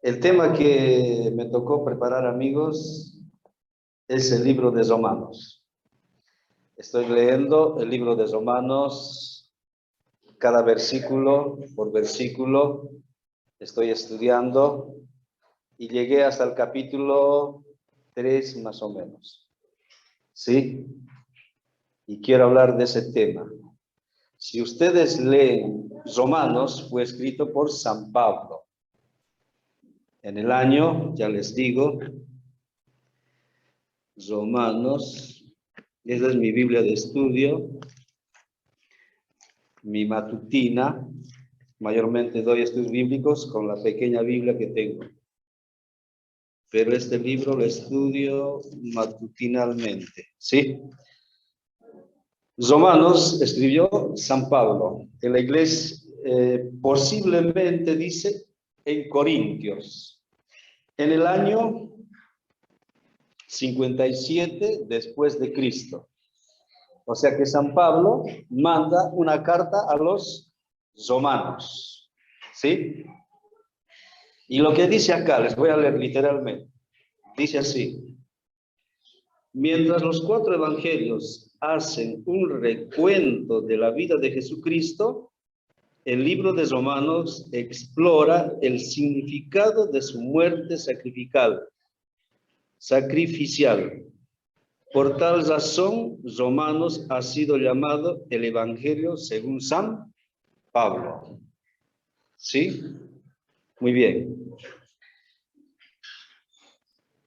El tema que me tocó preparar, amigos, es el libro de Romanos. Estoy leyendo el libro de Romanos, cada versículo por versículo. Estoy estudiando y llegué hasta el capítulo 3 más o menos. ¿Sí? Y quiero hablar de ese tema. Si ustedes leen Romanos, fue escrito por San Pablo. En el año, ya les digo, Romanos, esa es mi Biblia de estudio, mi matutina, mayormente doy estudios bíblicos con la pequeña Biblia que tengo. Pero este libro lo estudio matutinalmente, ¿sí? Romanos escribió San Pablo, en la iglesia, posiblemente dice en Corintios, en el año 57 después de Cristo. O sea que San Pablo manda una carta a los romanos, ¿sí? Y lo que dice acá, les voy a leer literalmente, dice así: mientras los 4 evangelios hacen un recuento de la vida de Jesucristo, el libro de Romanos explora el significado de su muerte sacrificial. Por tal razón, Romanos ha sido llamado el Evangelio según San Pablo. ¿Sí? Muy bien.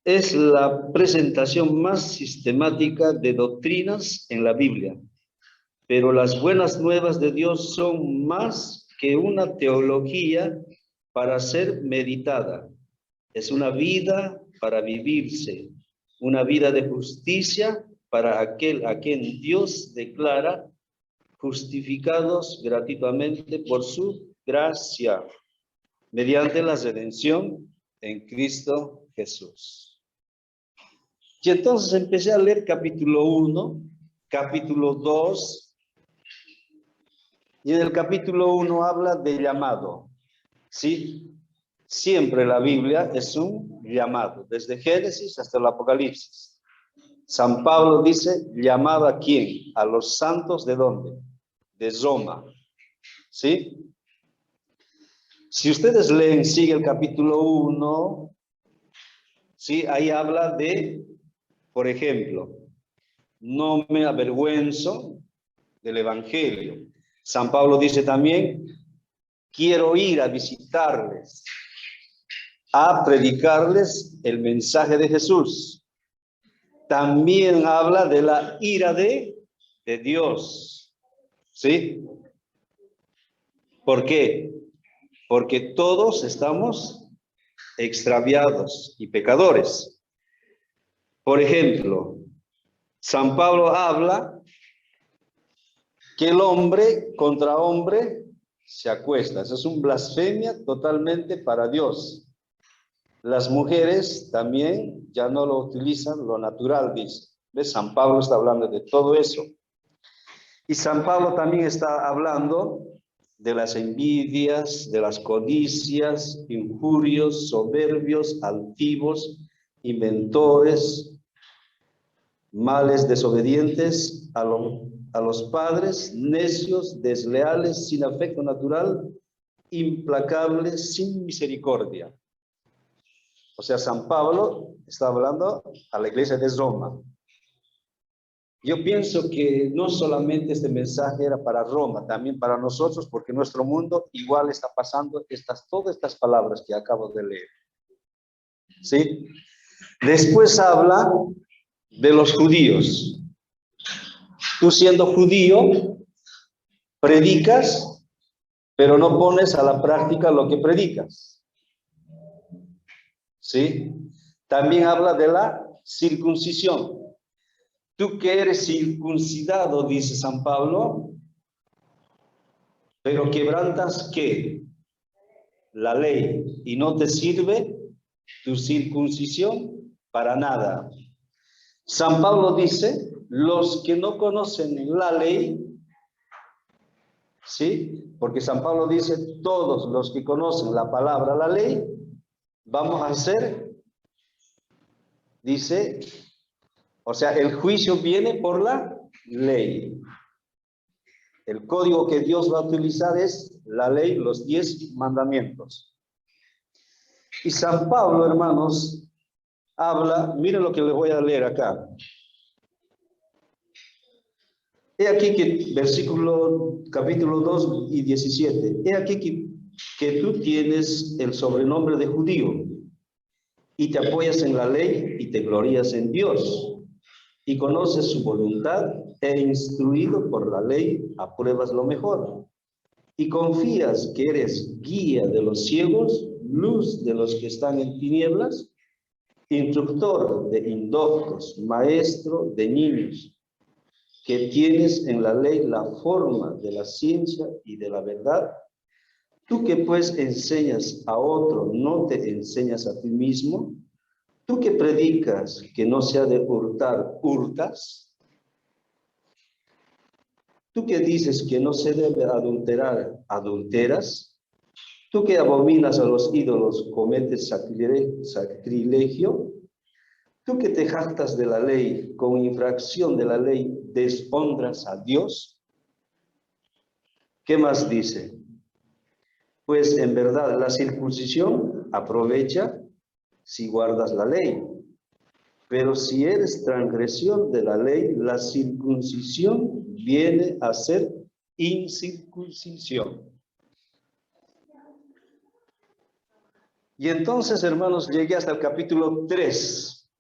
Es la presentación más sistemática de doctrinas en la Biblia, pero las buenas nuevas de Dios son más que una teología para ser meditada. Es una vida para vivirse, una vida de justicia para aquel a quien Dios declara justificados gratuitamente por su gracia, mediante la redención en Cristo Jesús. Y entonces empecé a leer capítulo 1, capítulo 2, y en el capítulo 1 habla de llamado, ¿sí? Siempre la Biblia es un llamado, desde Génesis hasta el Apocalipsis. San Pablo dice, ¿llamado a quién? A los santos, ¿de dónde? De Roma, ¿sí? Si ustedes leen, sigue el capítulo 1, ¿sí? Ahí habla de, por ejemplo, no me avergüenzo del Evangelio. San Pablo dice también, quiero ir a visitarles, a predicarles el mensaje de Jesús. También habla de la ira de Dios, ¿sí? ¿Por qué? Porque todos estamos extraviados y pecadores. Por ejemplo, San Pablo habla que el hombre contra hombre se acuesta. Eso es una blasfemia totalmente para Dios. Las mujeres también ya no lo utilizan, lo natural, dice. ¿Ves? San Pablo está hablando de todo eso. Y San Pablo también está hablando de las envidias, de las codicias, injurios, soberbios, altivos, inventores, males, desobedientes a los padres, necios, desleales, sin afecto natural, implacables, sin misericordia. O sea, San Pablo está hablando a la iglesia de Roma. Yo pienso que no solamente este mensaje era para Roma, también para nosotros, porque nuestro mundo igual está pasando todas estas palabras que acabo de leer. ¿Sí? Después habla de los judíos. Tú siendo judío, predicas, pero no pones a la práctica lo que predicas. ¿Sí? También habla de la circuncisión. Tú que eres circuncidado, dice San Pablo, pero quebrantas ¿qué? La ley, y no te sirve tu circuncisión para nada. San Pablo dice, los que no conocen la ley, ¿sí? Porque San Pablo dice, todos los que conocen la palabra, la ley, vamos a hacer, dice, o sea, el juicio viene por la ley. El código que Dios va a utilizar es la ley, los 10 mandamientos. Y San Pablo, hermanos, habla, miren lo que les voy a leer acá. He aquí que, capítulo 2 y 17, he aquí que tú tienes el sobrenombre de judío y te apoyas en la ley y te glorías en Dios y conoces su voluntad e instruido por la ley apruebas lo mejor y confías que eres guía de los ciegos, luz de los que están en tinieblas, instructor de indoctos, maestro de niños, que tienes en la ley la forma de la ciencia y de la verdad. Tú que pues enseñas a otro, ¿no te enseñas a ti mismo? Tú que predicas que no se ha de hurtar, ¿hurtas? Tú que dices que no se debe adulterar, ¿adulteras? Tú que abominas a los ídolos, ¿cometes sacrilegio? Tú que te jactas de la ley, con infracción de la ley, ¿deshonras a Dios? ¿Qué más dice? Pues en verdad la circuncisión aprovecha si guardas la ley. Pero si eres transgresión de la ley, la circuncisión viene a ser incircuncisión. Y entonces, hermanos, llegué hasta el capítulo 3,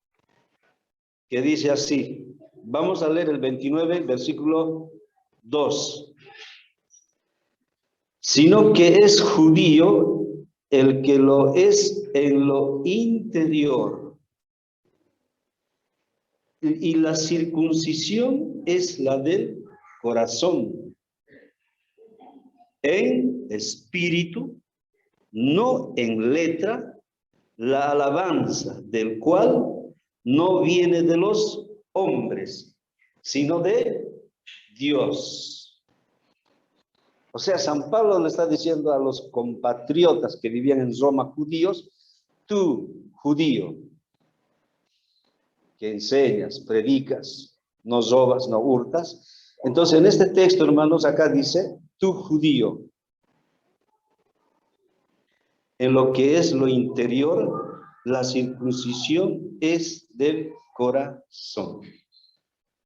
que dice así. Vamos a leer el 29, versículo 2. Sino que es judío el que lo es en lo interior. Y la circuncisión es la del corazón, en espíritu, no en letra, la alabanza del cual no viene de los hombres, sino de Dios. O sea, San Pablo le está diciendo a los compatriotas que vivían en Roma judíos, tú, judío, que enseñas, predicas, no robas, no hurtas. Entonces, en este texto, hermanos, acá dice, tú, judío, en lo que es lo interior, la circuncisión es del corazón.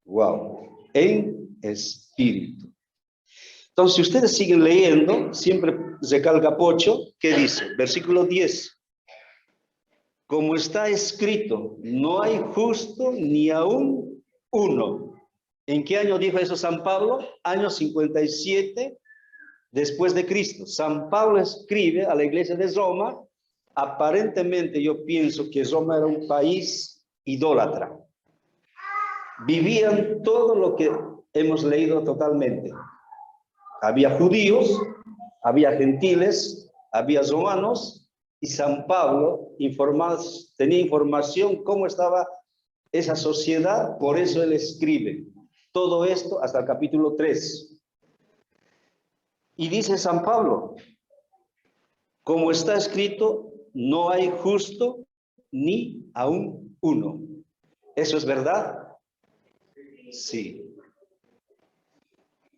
Wow, en espíritu. Entonces, si ustedes siguen leyendo, siempre recalca Pocho, ¿qué dice? Versículo 10. Como está escrito, no hay justo ni aún uno. ¿En qué año dijo eso San Pablo? Año 57 después de Cristo. San Pablo escribe a la iglesia de Roma. Aparentemente yo pienso que Roma era un país idólatra. Vivían todo lo que hemos leído totalmente. Había judíos, había gentiles, había romanos, y San Pablo tenía información cómo estaba esa sociedad, por eso él escribe todo esto hasta el capítulo 3. Y dice San Pablo, como está escrito, no hay justo ni aún uno. ¿Eso es verdad? Sí.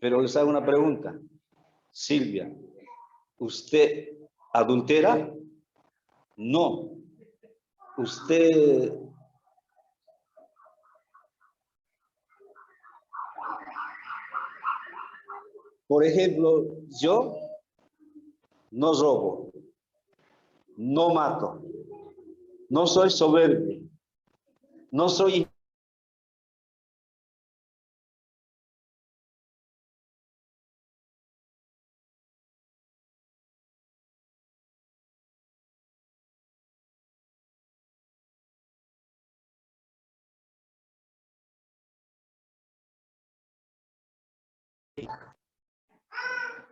Pero les hago una pregunta. Silvia, ¿usted adultera? No. Usted... Por ejemplo, yo no robo, no mato, no soy soberbio, no soy...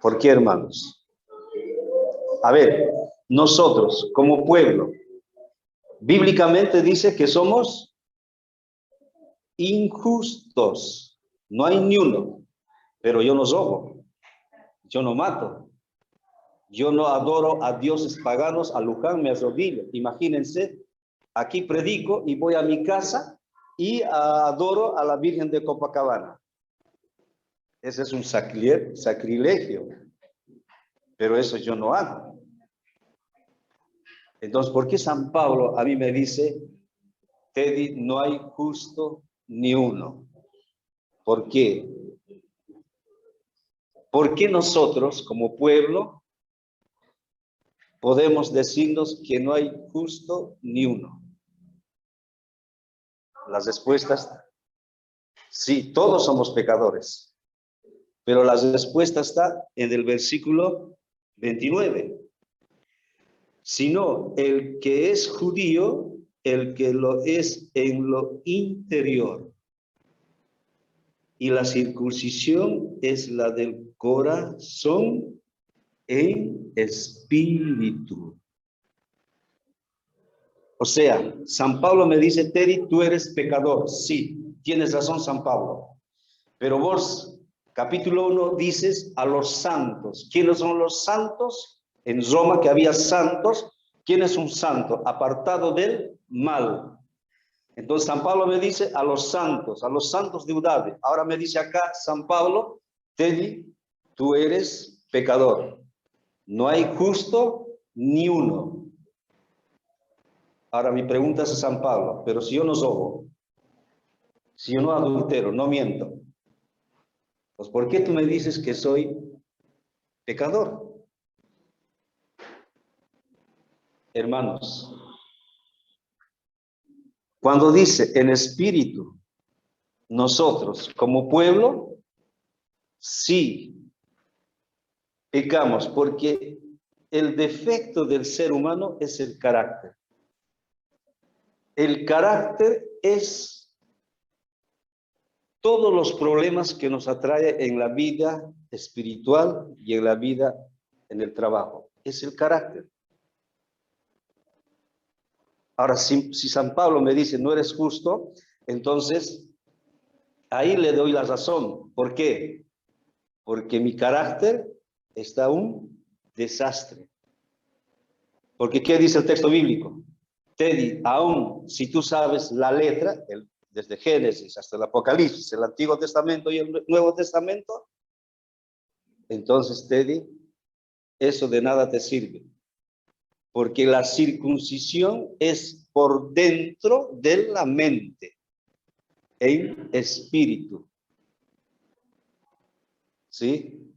¿Por qué, hermanos? A ver, nosotros como pueblo, bíblicamente dice que somos injustos. No hay ni uno, pero yo no robo, yo no mato, Yo no adoro a dioses paganos, a Luján me arrodillo. Imagínense, aquí predico y voy a mi casa y adoro a la Virgen de Copacabana. Ese es un sacrilegio, pero eso yo no hago. Entonces, ¿por qué San Pablo a mí me dice, Teddy, no hay justo ni uno? ¿Por qué? ¿Por qué nosotros como pueblo podemos decirnos que no hay justo ni uno? Las respuestas, sí, todos somos pecadores, pero la respuesta está en el versículo 29. Sino el que es judío, el que lo es en lo interior. Y la circuncisión es la del corazón en espíritu. O sea, San Pablo me dice, Teddy, tú eres pecador. Sí, tienes razón, San Pablo. Pero vos, capítulo 1, dices a los santos. ¿Quiénes son los santos? En Roma que había santos. ¿Quién es un santo? Apartado del mal. Entonces San Pablo me dice a los santos de Udave. Ahora me dice acá San Pablo, Teddy, tú eres pecador. No hay justo ni uno. Ahora mi pregunta es a San Pablo, pero si yo no robo, si yo no adultero, no miento, pues ¿por qué tú me dices que soy pecador? Hermanos, cuando dice en espíritu, nosotros como pueblo, sí pecamos, porque el defecto del ser humano es el carácter. El carácter es todos los problemas que nos atrae en la vida espiritual y en la vida en el trabajo. Es el carácter. Ahora, si San Pablo me dice, no eres justo, entonces ahí le doy la razón. ¿Por qué? Porque mi carácter está un desastre. Porque ¿qué dice el texto bíblico? Teddy, aún si tú sabes la letra, desde Génesis hasta el Apocalipsis, el Antiguo Testamento y el Nuevo Testamento, entonces, Teddy, eso de nada te sirve. Porque la circuncisión es por dentro de la mente, en espíritu. ¿Sí?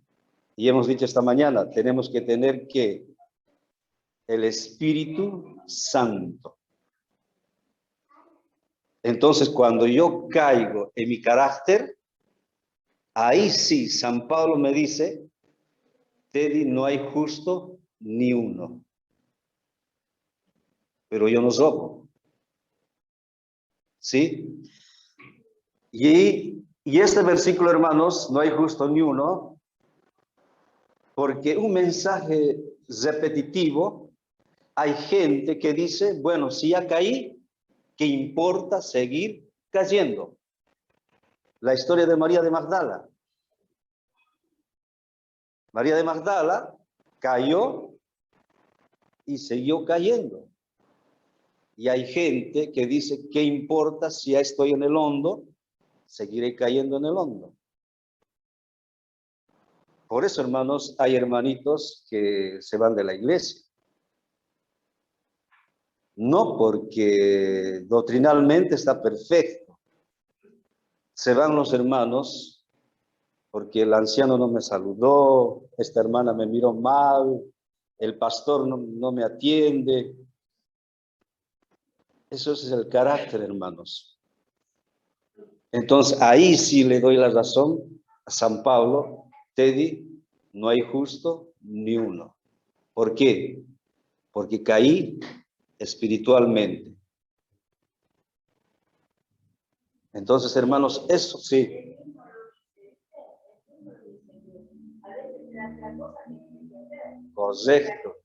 Y hemos dicho esta mañana, tenemos que tener que el Espíritu Santo. Entonces, cuando yo caigo en mi carácter, ahí sí, San Pablo me dice, Teddy, no hay justo ni uno. Pero yo no robo. ¿Sí? Y este versículo, hermanos, no hay justo ni uno, porque un mensaje repetitivo, hay gente que dice, bueno, si ya caí, ¿qué importa seguir cayendo? La historia de María de Magdala. María de Magdala cayó y siguió cayendo. Y hay gente que dice, ¿qué importa si ya estoy en el hondo? Seguiré cayendo en el hondo. Por eso, hermanos, hay hermanitos que se van de la iglesia. No porque doctrinalmente está perfecto. Se van los hermanos porque el anciano no me saludó, esta hermana me miró mal, el pastor no me atiende. Eso es el carácter, hermanos. Entonces, ahí sí le doy la razón a San Pablo, Teddy, no hay justo ni uno. ¿Por qué? Porque caí espiritualmente. Entonces, hermanos, eso sí. Correcto.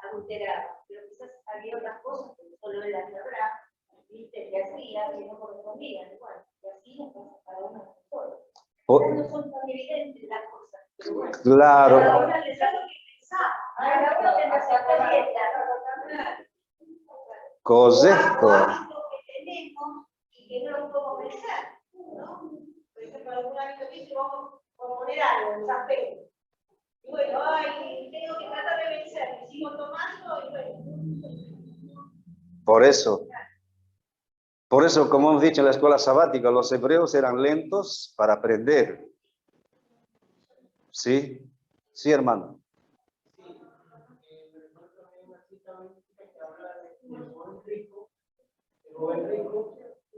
Adulterado, pero quizás había otras cosas que solo en la verdad, viste, que hacía, que no correspondían, igual, y así entonces cada uno solo. No son tan evidentes las cosas, pero bueno. Claro. Cada uno les da lo que pensaba. Cada uno tendrá cierta dieta. Correcto. Hábitos que tenemos y que no los podemos vencer, ¿no? Por ejemplo, algún hábito que dice, vamos a poner algo en San Pedro. Y bueno, ay, tengo que tratar de vencer, y sigo tomando y bueno. Por eso, como hemos dicho en la escuela sabática, los hebreos eran lentos para aprender. ¿Sí? Sí, hermano.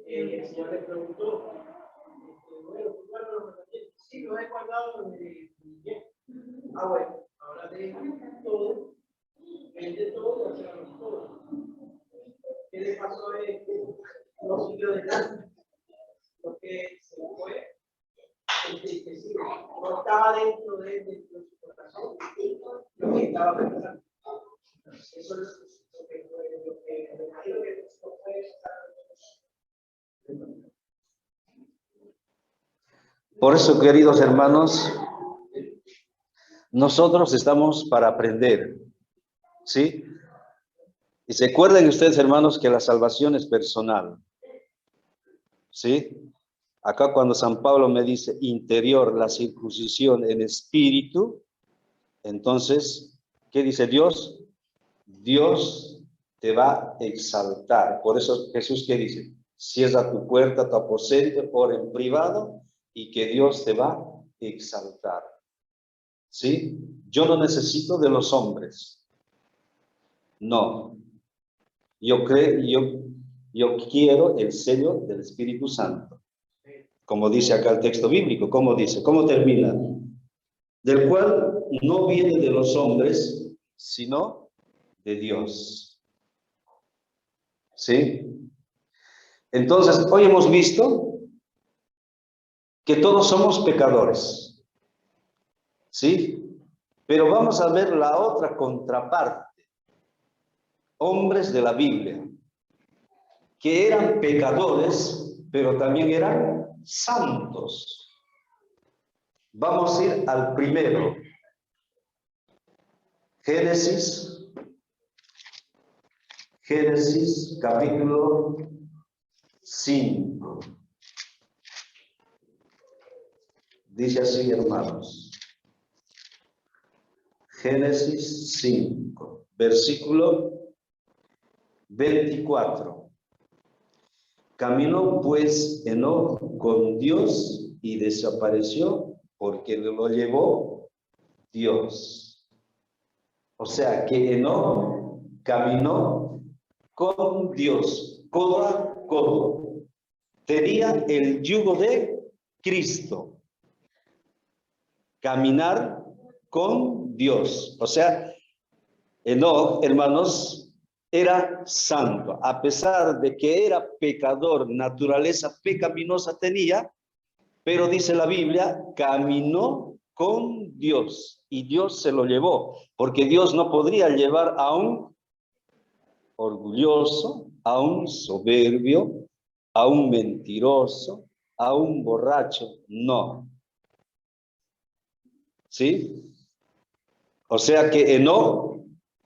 El Señor le preguntó, bueno, sí, lo he guardado bien. Bueno, ahora deja todo, vende todo y hacerlo todo. ¿Qué le pasó a él? No siguió adelante, porque se fue entristecido. No estaba dentro de su corazón lo que estaba pensando. Eso es lo que me imagino que no puede estar. Por eso, queridos hermanos, nosotros estamos para aprender, ¿sí? Y se acuerdan ustedes, hermanos, que la salvación es personal, ¿sí? Acá cuando San Pablo me dice interior, la circuncisión en espíritu, entonces, ¿qué dice Dios? Dios te va a exaltar. Por eso Jesús, ¿qué dice? Cierra tu puerta, tu aposento, ora en privado y que Dios te va a exaltar. ¿Sí? Yo no necesito de los hombres. No. Yo quiero el sello del Espíritu Santo. Como dice acá el texto bíblico. ¿Cómo dice? ¿Cómo termina? Del cual no viene de los hombres, sino de Dios. ¿Sí? Entonces, hoy hemos visto que todos somos pecadores. ¿Sí? Pero vamos a ver la otra contraparte. Hombres de la Biblia, que eran pecadores, pero también eran santos. Vamos a ir al primero. Génesis capítulo 5. Dice así, hermanos. Génesis 5, versículo 24. Caminó pues Enoc con Dios y desapareció porque lo llevó Dios. O sea que Enoc caminó con Dios, codo a codo. Tenía el yugo de Cristo. Caminar con Dios. O sea, Enoc, hermanos, era santo. A pesar de que era pecador, naturaleza pecaminosa tenía, pero dice la Biblia, caminó con Dios y Dios se lo llevó, porque Dios no podría llevar a un orgulloso, a un soberbio, a un mentiroso, a un borracho, no. ¿Sí? O sea que Enoc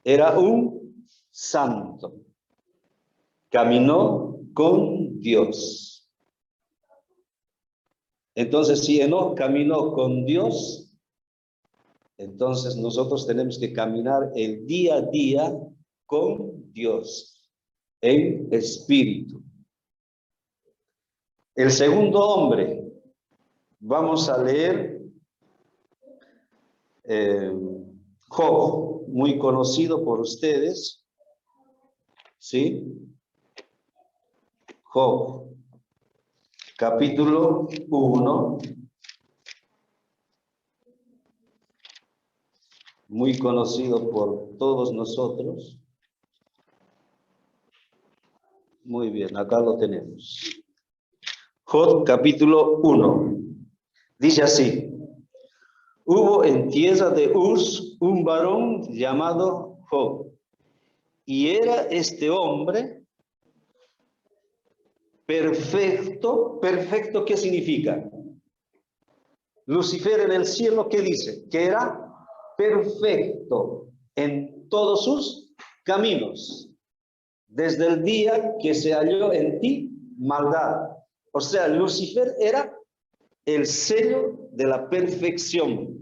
era un santo. Caminó con Dios. Entonces, si Enoc caminó con Dios, entonces nosotros tenemos que caminar el día a día con Dios, en espíritu. El segundo hombre, vamos a leer Job, muy conocido por ustedes, ¿sí? Job, capítulo 1, muy conocido por todos nosotros. Muy bien, acá lo tenemos. Job, capítulo 1, dice así: hubo en tierra de Uz un varón llamado Job, y era este hombre perfecto. ¿Perfecto qué significa? Lucifer en el cielo, ¿qué dice? Que era perfecto en todos sus caminos, desde el día que se halló en ti maldad. O sea, Lucifer era el sello de la perfección.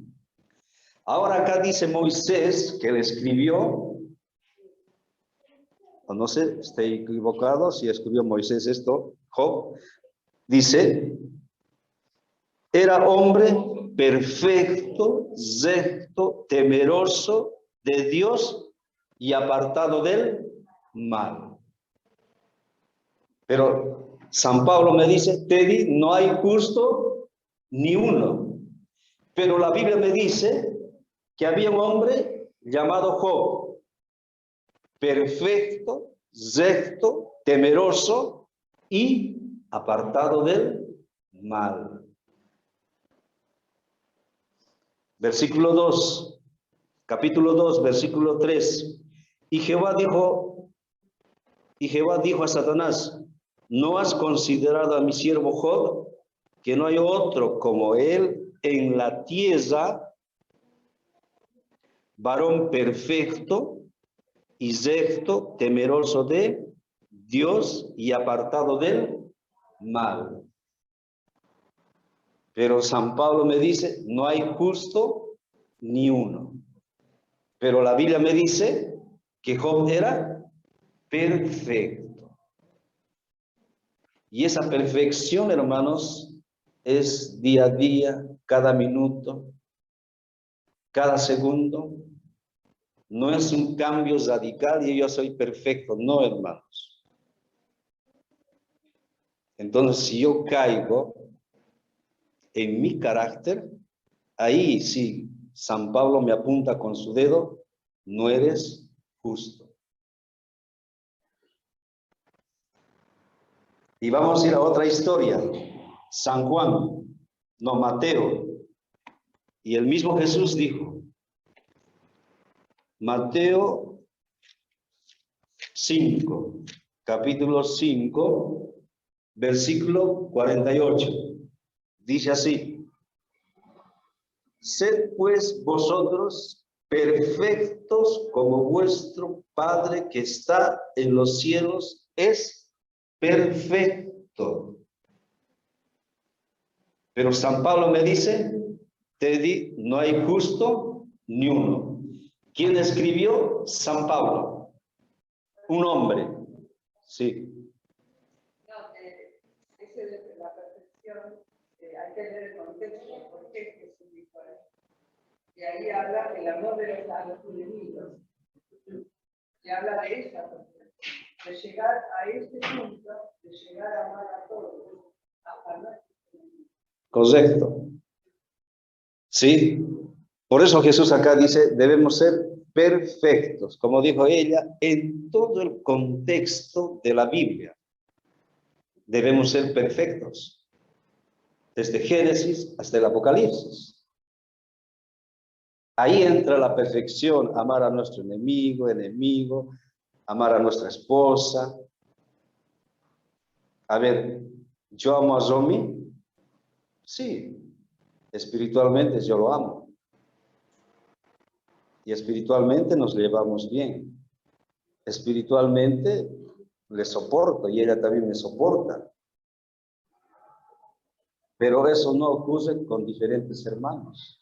Ahora acá dice Moisés, que le escribió, o no sé, estoy equivocado, si escribió Moisés esto, Job, dice, era hombre perfecto, recto, temeroso de Dios y apartado del mal. Pero San Pablo me dice, Teddy, no hay justo ni uno. Pero la Biblia me dice que había un hombre llamado Job, perfecto, recto, temeroso y apartado del mal. Versículo 2, capítulo 2, versículo 3. Y Jehová dijo a Satanás, ¿no has considerado a mi siervo Job, que no hay otro como él en la tierra, varón perfecto y recto, temeroso de Dios y apartado del mal? Pero San Pablo me dice, no hay justo ni uno. Pero la Biblia me dice que Job era perfecto. Y esa perfección, hermanos, es día a día, cada minuto, cada segundo. No es un cambio radical y yo soy perfecto, no, hermanos. Entonces, si yo caigo en mi carácter, ahí sí, San Pablo me apunta con su dedo, no eres justo. Y vamos a ir a otra historia. San Juan, no, Mateo. Y el mismo Jesús dijo, Mateo 5, capítulo 5, versículo 48. Dice así, sed pues vosotros perfectos como vuestro Padre que está en los cielos es perfecto. Pero San Pablo me dice, Teddy, no hay justo ni uno. ¿Quién escribió? San Pablo. Un hombre. Sí. No, ese de la perfección, hay que leer el contexto, por qué Jesús dijo eso. Y ahí habla el amor de los enemigos. Y habla de esa perfección, de llegar a ese punto, de llegar a amar a todos, hasta nuestros enemigos. Correcto. Sí. Por eso Jesús acá dice, debemos ser perfectos, como dijo ella, en todo el contexto de la Biblia. Debemos ser perfectos, desde Génesis hasta el Apocalipsis. Ahí entra la perfección, amar a nuestro enemigo, amar a nuestra esposa. A ver, ¿yo amo a Romy? Sí, espiritualmente yo lo amo. Y espiritualmente nos llevamos bien. Espiritualmente le soporto y ella también me soporta. Pero eso no ocurre con diferentes hermanos.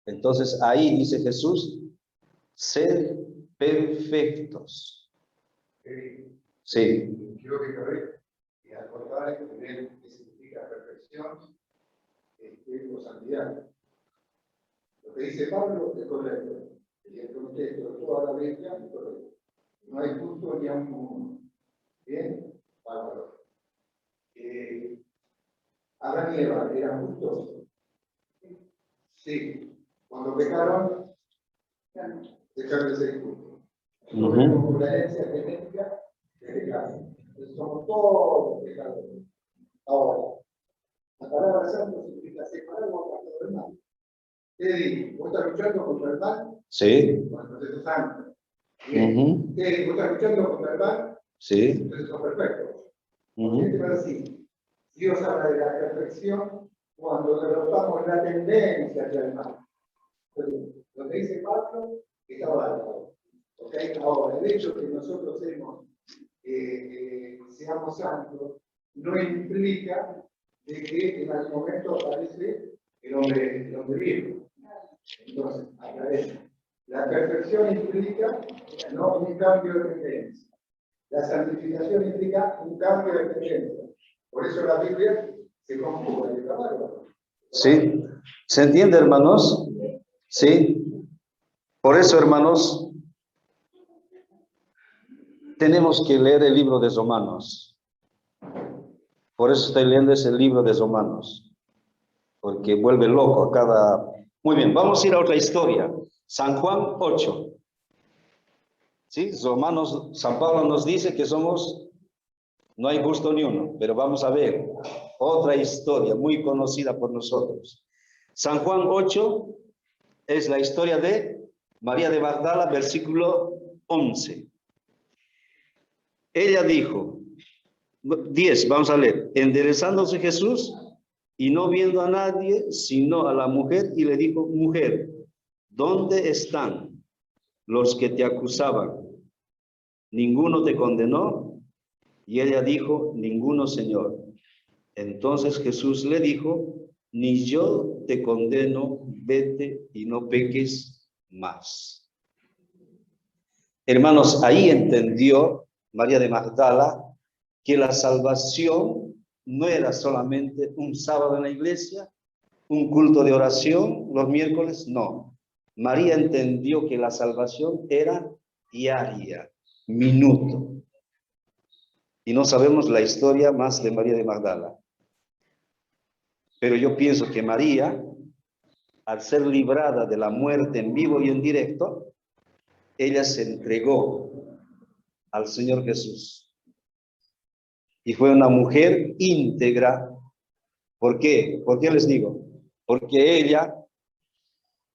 Entonces ahí dice Jesús, sed perfectos. Sí. Quiero que correcto. Y al contrario, tener que significa perfección, o santidad. Lo que dice Pablo es correcto. Y el contexto de toda la Biblia es correcto. No hay justo ni a uno. Bien, bárbaro. Adán y Eva eran justos. Sí. Cuando pecaron, dejaron de ser justos. Como la herencia genética de pecado. Entonces somos todos pecadores. Ahora, la palabra santo significa separarnos del mal. Teddy, ¿vos estás luchando contra el mal? Sí. Bueno, entonces sos santo. Bien. Teddy, ¿vos estás luchando contra el mal? Sí. Entonces sos perfecto. Porque es así. Dios habla de la perfección cuando derrotamos la tendencia hacia el mal. Entonces, lo que dice Pablo está válido. ¿Okay? Ahora, el hecho de que nosotros seamos santos no implica de que en algún momento aparece el hombre viejo. Entonces, agradece. La perfección implica no un cambio de tendencia. La santificación implica un cambio de tendencia. Por eso la Biblia se conjuga y está bárbaro. ¿Sí? ¿Se entiende, hermanos? ¿Sí? Por eso, hermanos, tenemos que leer el libro de Romanos. Por eso estoy leyendo ese libro de Romanos. Porque vuelve loco a cada... Muy bien, vamos a ir a otra historia. San Juan 8. ¿Sí? Romanos, San Pablo nos dice que no hay justo ni uno, pero vamos a ver otra historia muy conocida por nosotros. San Juan 8 es la historia de María de Magdala, versículo 11. Ella dijo, 10, vamos a leer, enderezándose Jesús y no viendo a nadie, sino a la mujer, y le dijo, mujer, ¿dónde están los que te acusaban? ¿Ninguno te condenó? Y ella dijo, ninguno, Señor. Entonces Jesús le dijo, ni yo te condeno, vete y no peques más. Hermanos, ahí entendió María de Magdala que la salvación no era solamente un sábado en la iglesia, un culto de oración los miércoles, no. María entendió que la salvación era diaria, minuto. Y no sabemos la historia más de María de Magdala. Pero yo pienso que María, al ser librada de la muerte en vivo y en directo, ella se entregó al Señor Jesús. Y fue una mujer íntegra. ¿Por qué? ¿Por qué les digo? Porque ella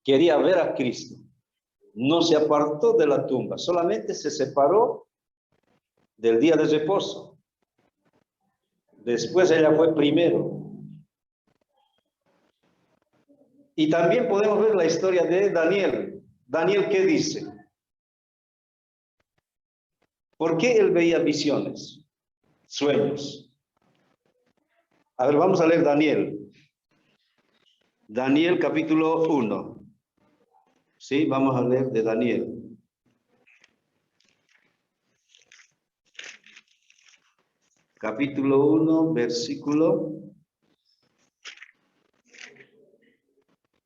quería ver a Cristo. No se apartó de la tumba, solamente se separó del día de reposo. Después ella fue primero. Y también podemos ver la historia de Daniel. Daniel, ¿qué dice? ¿Por qué él veía visiones, sueños? A ver, vamos a leer Daniel. Daniel capítulo 1. Sí, vamos a leer de Daniel. Capítulo 1, versículo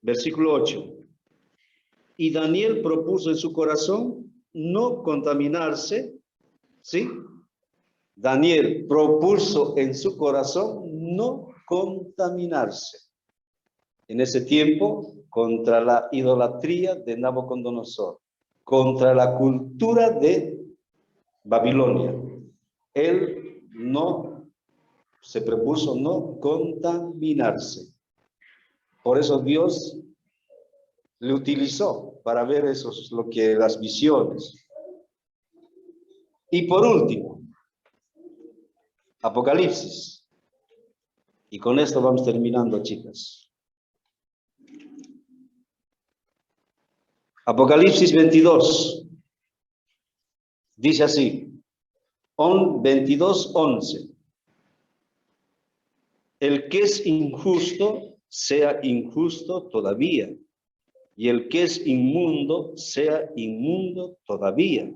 8. Y Daniel propuso en su corazón no contaminarse, ¿sí? Daniel propuso en su corazón no contaminarse. En ese tiempo, contra la idolatría de Nabucodonosor, contra la cultura de Babilonia. Él se propuso no contaminarse. Por eso Dios le utilizó para ver las visiones. Y por último, Apocalipsis. Y con esto vamos terminando, chicas. Apocalipsis 22. Dice así. 22:11. El que es injusto, sea injusto todavía. Y el que es inmundo, sea inmundo todavía.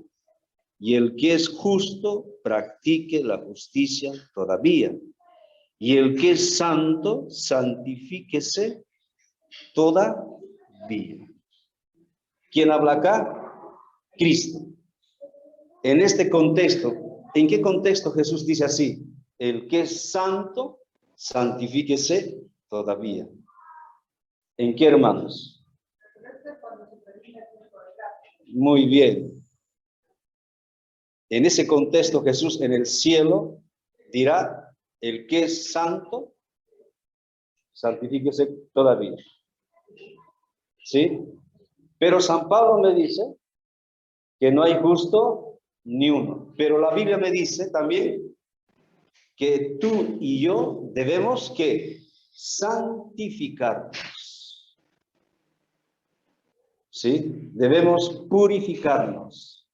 Y el que es justo, practique la justicia todavía. Y el que es santo, santifíquese todavía. ¿Quién habla acá? Cristo. En este contexto, ¿en qué contexto Jesús dice así? El que es santo, santifíquese todavía. ¿En qué, hermanos? Muy bien. En ese contexto Jesús en el cielo dirá, el que es santo, santifíquese todavía. ¿Sí? Pero San Pablo me dice que no hay justo ni uno. Pero la Biblia me dice también que tú y yo debemos que santificarnos. ¿Sí? Debemos purificarnos,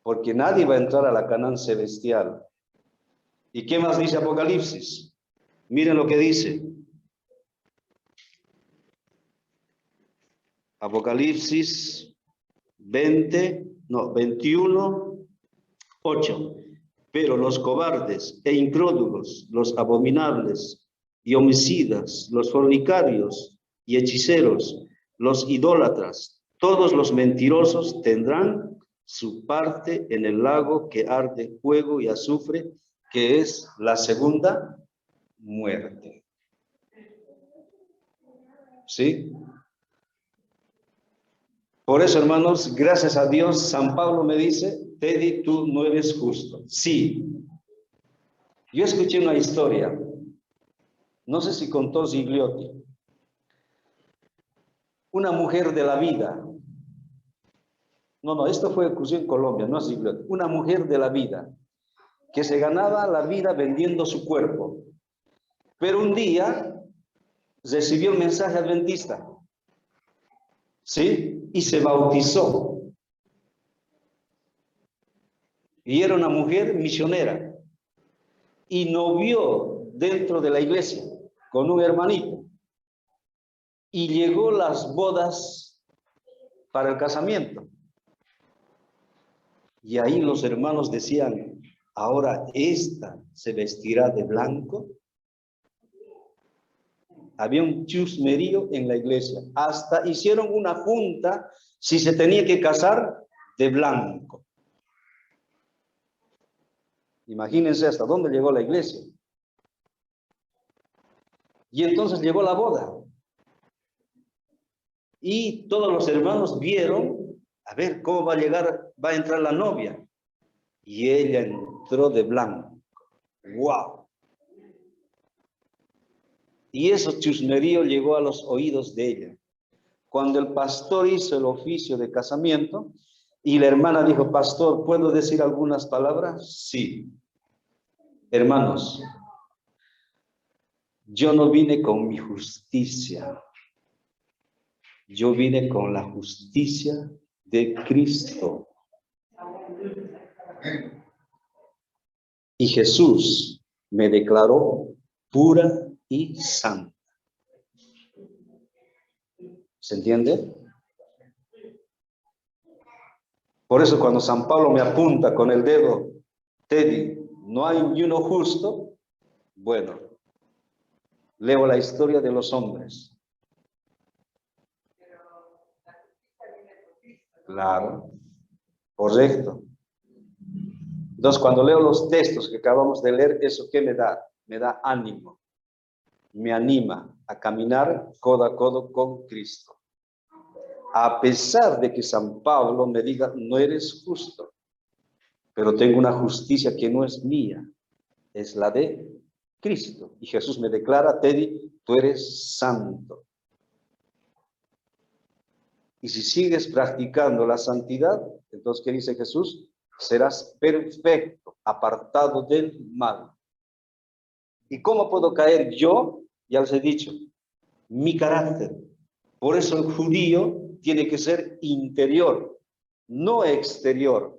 porque nadie va a entrar a la Canaán celestial. ¿Y qué más dice Apocalipsis? Miren lo que dice. Apocalipsis 21, 8. Pero los cobardes e incrédulos, los abominables y homicidas, los fornicarios y hechiceros, los idólatras, todos los mentirosos tendrán su parte en el lago que arde fuego y azufre, que es la segunda muerte. ¿Sí? Por eso, hermanos, gracias a Dios, San Pablo me dice, Teddy, tú no eres justo. Sí. Yo escuché una historia, no sé si contó Gigliotti, una mujer de la vida. No, esto fue ocurrido en Colombia, no es Gigliotti. Una mujer de la vida, que se ganaba la vida vendiendo su cuerpo. Pero un día recibió un mensaje adventista. ¿Sí? Y se bautizó. Y era una mujer misionera. Y novió dentro de la iglesia con un hermanito. Y llegó las bodas para el casamiento. Y ahí los hermanos decían, ahora esta se vestirá de blanco. Había un chusmerío en la iglesia. Hasta hicieron una junta si se tenía que casar de blanco. Imagínense hasta dónde llegó la iglesia. Y entonces llegó la boda. Y todos los hermanos vieron, a ver, ¿cómo va a entrar la novia? Y ella entró de blanco. ¡Wow! Y ese chusmerío llegó a los oídos de ella. Cuando el pastor hizo el oficio de casamiento, y la hermana dijo, pastor, ¿puedo decir algunas palabras? Sí. Hermanos, yo no vine con mi justicia. Yo vine con la justicia de Cristo. Y Jesús me declaró pura y santa. ¿Se entiende? Por eso cuando San Pablo me apunta con el dedo, Teddy, no hay ni uno justo, bueno, leo la historia de los hombres. Claro, correcto. Entonces, cuando leo los textos que acabamos de leer, ¿eso qué me da? Me da ánimo. Me anima a caminar codo a codo con Cristo. A pesar de que San Pablo me diga, no eres justo, pero tengo una justicia que no es mía, es la de Cristo. Y Jesús me declara, Teddy, tú eres santo. Y si sigues practicando la santidad, entonces, ¿qué dice Jesús? Serás perfecto, apartado del mal. ¿Y cómo puedo caer yo? Ya les he dicho, mi carácter. Por eso el judío tiene que ser interior, no exterior.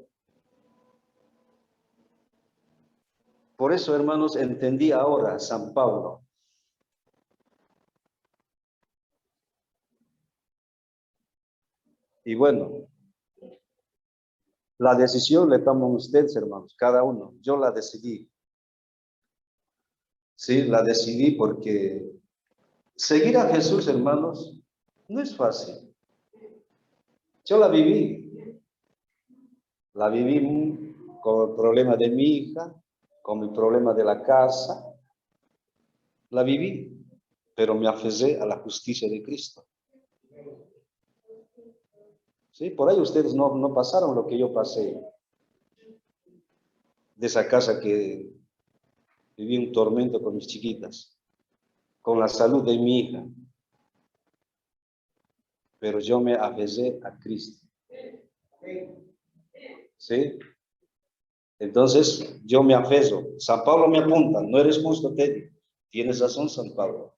Por eso, hermanos, entendí ahora San Pablo. Y bueno, la decisión le toman ustedes, hermanos, cada uno. Yo la decidí. Sí, la decidí porque seguir a Jesús, hermanos, no es fácil. Yo la viví. La viví con el problema de mi hija, con el problema de la casa. La viví, pero me aferré a la justicia de Cristo. Sí, por ahí ustedes no pasaron lo que yo pasé. De esa casa que viví un tormento con mis chiquitas, con la salud de mi hija. Pero yo me aferré a Cristo. ¿Sí? Entonces, yo me aferro. San Pablo me apunta, no eres justo, Teddy. Tienes razón, San Pablo.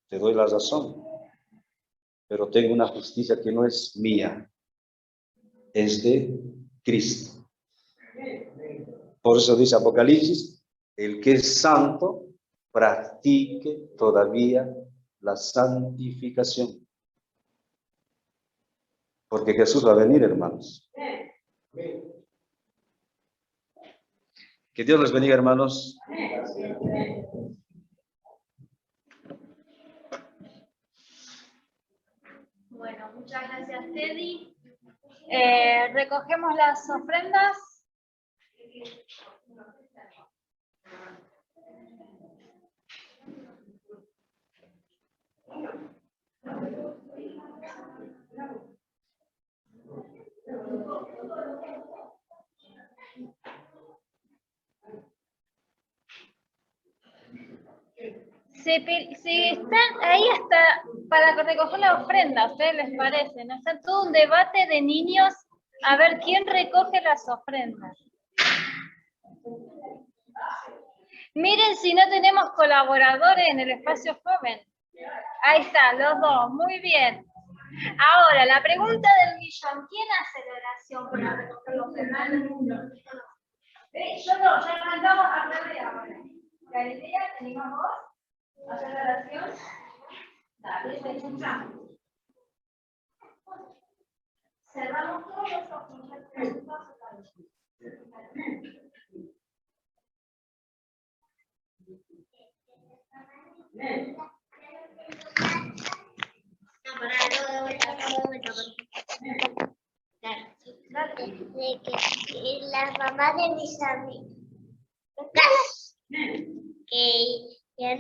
Te doy la razón. Pero tengo una justicia que no es mía, es de Cristo. Por eso dice Apocalipsis, el que es santo, practique todavía la santificación. Porque Jesús va a venir, hermanos. Que Dios les bendiga, hermanos. Bueno, muchas gracias, Teddy. Recogemos las ofrendas. Si están ahí hasta para recoger la ofrenda, ¿a ustedes les parece? ¿No? Está todo un debate de niños a ver quién recoge las ofrendas. Miren si no tenemos colaboradores en el espacio joven. Ahí está, los dos, muy bien. Ahora, la pregunta del millón, ¿quién hace la oración para recoger los ofrendas? Yo no, ya arrancamos a tarde ahora. Galilea, ¿tenemos vos? ¿Hacer la oración? Dale, te escuchamos. Cerramos todos los ojos. De que la mamá de mis amigas que ya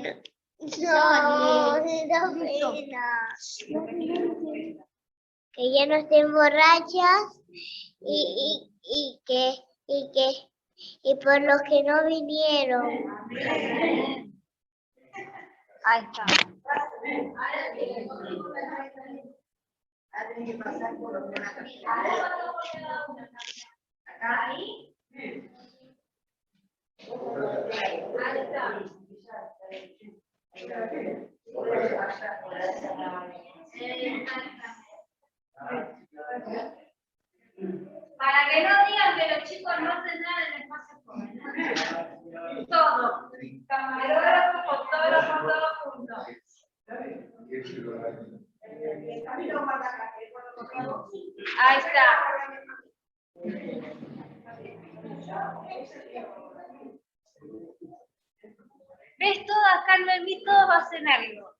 que ya no estén borrachas y por los que no vinieron. Ahí está. Tiene que pasar por lo que Acá, ahí. Ahí está. Para que no digan que los chicos no hacen nada en el espacio joven. Todo. Camarógrafo, fotógrafo, todo junto. Ahí está. ¿Ves? Todos acá en el todos hacen algo.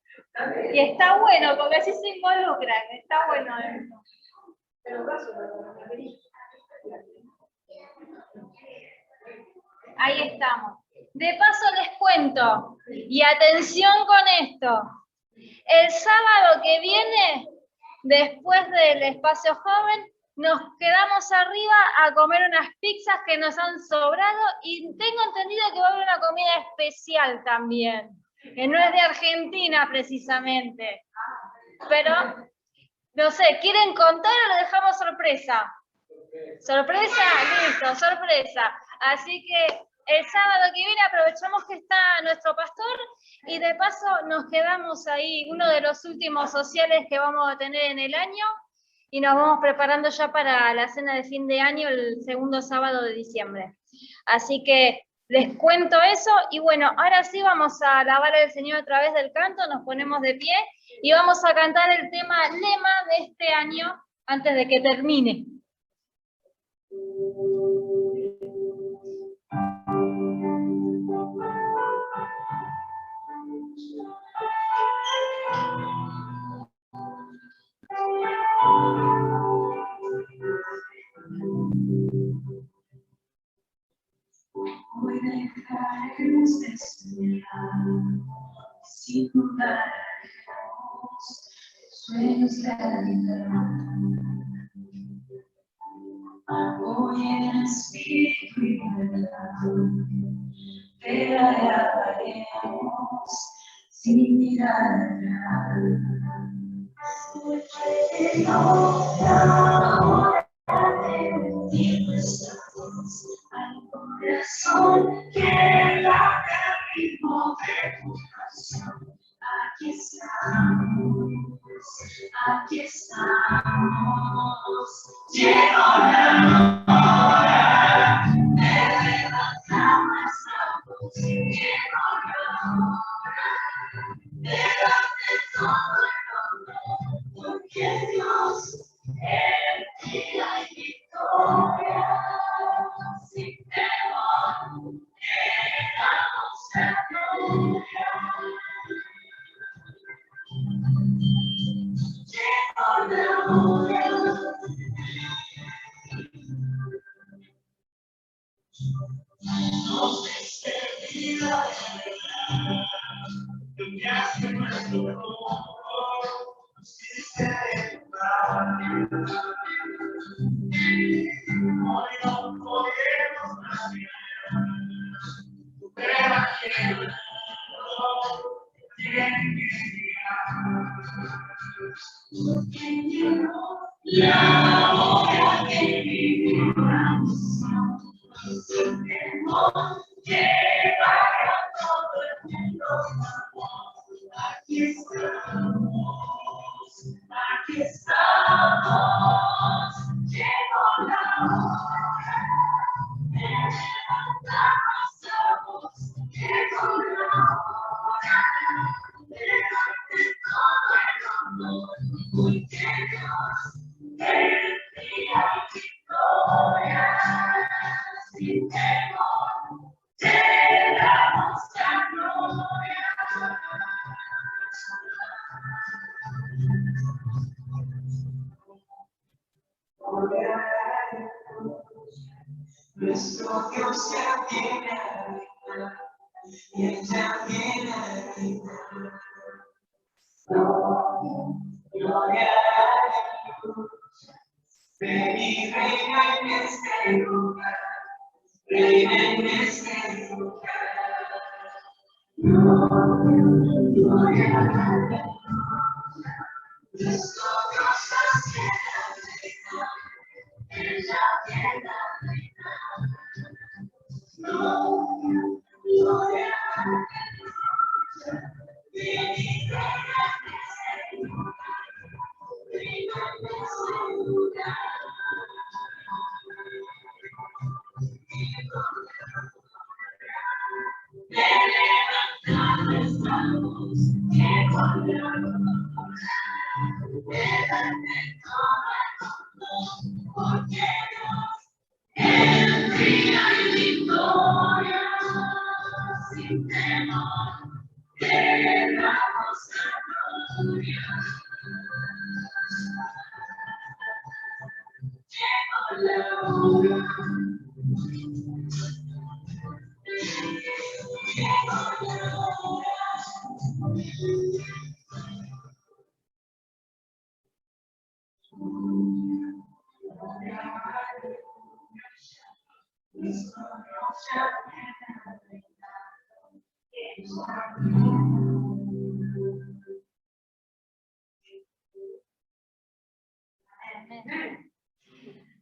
Y está bueno, porque así se involucran. Está bueno eso. Ahí estamos. De paso les cuento, y atención con esto, el sábado que viene, después del espacio joven, nos quedamos arriba a comer unas pizzas que nos han sobrado y tengo entendido que va a haber una comida especial también, que no es de Argentina precisamente. Pero, no sé, ¿quieren contar o lo dejamos sorpresa? ¿Sorpresa? Listo, sorpresa. Así que el sábado que viene aprovechamos que está nuestro pastor y de paso nos quedamos ahí, uno de los últimos sociales que vamos a tener en el año y nos vamos preparando ya para la cena de fin de año el segundo sábado de diciembre. Así que les cuento eso y bueno, ahora sí vamos a alabar al Señor a través del canto, nos ponemos de pie y vamos a cantar el tema lema de este año antes de que termine. Hoy dejaremos de soñar, sin dudar haremos sueños realidad. Hoy en espíritu y verdad, te alabaremos sin mirar atrás. Nuestra voz al corazón que la camina. llegó la hora de levantar nuestra voz, llegó la hora de darte todo el honor, porque Dios en ti hay victoria, sin temor, te damos la gloria. Llegó la hora. Nos despedida cambiaste nuestro rumbo, nos hiciste educar. Hoy no podemos más mirar, tu evangelio tiene que guiar. La hora que vivimos, llevar a todo el mundo. Aquí estamos, llegó la hora de levantar nuestra voz, llegó la hora de darte todo el honor, porque Dios en ti hay victoria, sin temor, te damos la gloria. Nuestro Dios ya tiene vida, y ella tiene vida. Gloria a Dios, ven y reina en este lugar, reina en este lugar. Gloria a Dios, nuestro Dios ya tiene vida, ella tiene vida. Gloria a Dios, ven y reina en este lugar, reina en este lugar. De levantar nuestra voz, llegó la hora de darte todo el mundo, porque Dios en ti hay victoria, sin temor, te damos la gloria. Llegó la hora.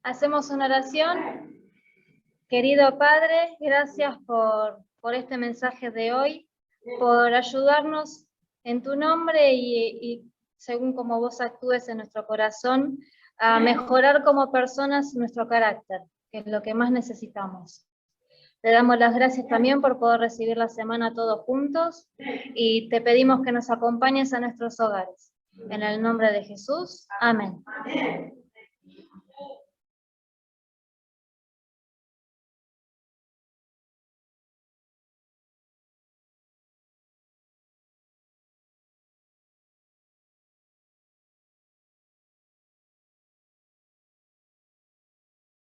Hacemos una oración. Querido Padre, gracias por este mensaje de hoy, por ayudarnos en tu nombre y según como vos actúes en nuestro corazón, a mejorar como personas nuestro carácter, que es lo que más necesitamos. Te damos las gracias también por poder recibir la semana todos juntos y te pedimos que nos acompañes a nuestros hogares. En el nombre de Jesús, amén.